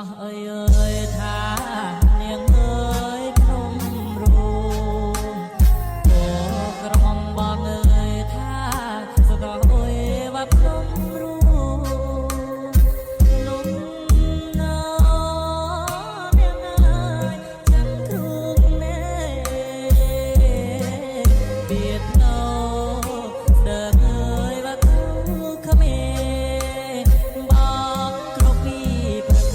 ស់អើយថានាងអើយក្នុងរូងអូក្រហមបងអើយថាសកលអើយបាត់ក្នុងរូងលំណោនាងអើយចាំគ្រូងណែបៀតណោដើរអើយបាត់គ្រូក្មេបងគ្រប់ពីព្រឹក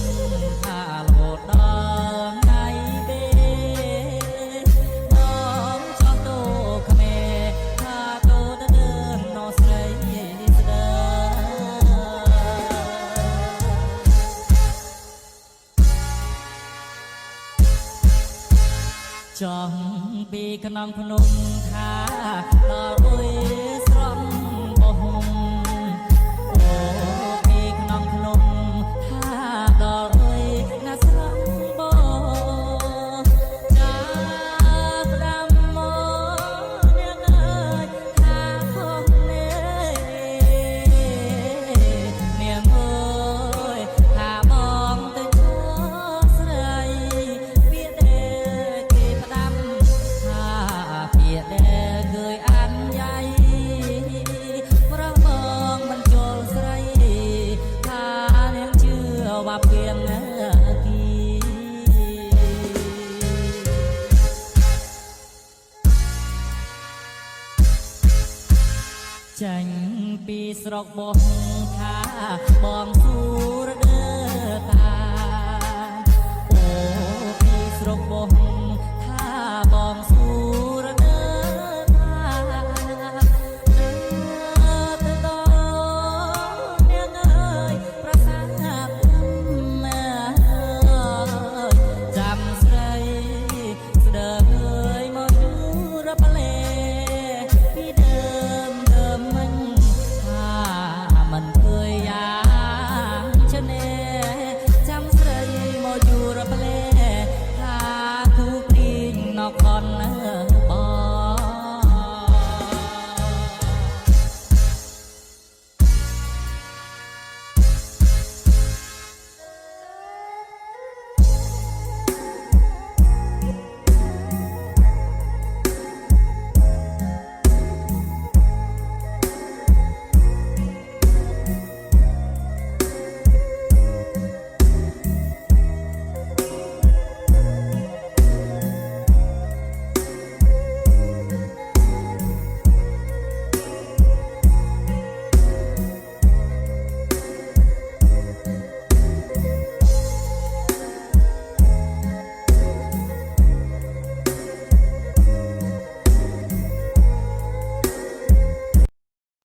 ថារហូតដល់ថ្ងៃទេបងចង់តូក្មេថាតូទៅដើរណោស្រីស្ដាចង់ពីក្នុងភ្នំថាដល់អុយស្រំបោះអូពីក្នុងភ្នំថាដល់អុយណាស្រំបោះចាផ្ដាំមកនាងអើយថាខុសនេះនាងអើយថាបងទៅខុសស្រីពាក្យដែលគេផ្ដាំថាពាក្យដែលឃើញអានយ៉ៃប្រោះបងមិនចូលស្រីថានាងជឿว่าเพียงគីចាញ់ពីស្រុកបោះថាបងសួរ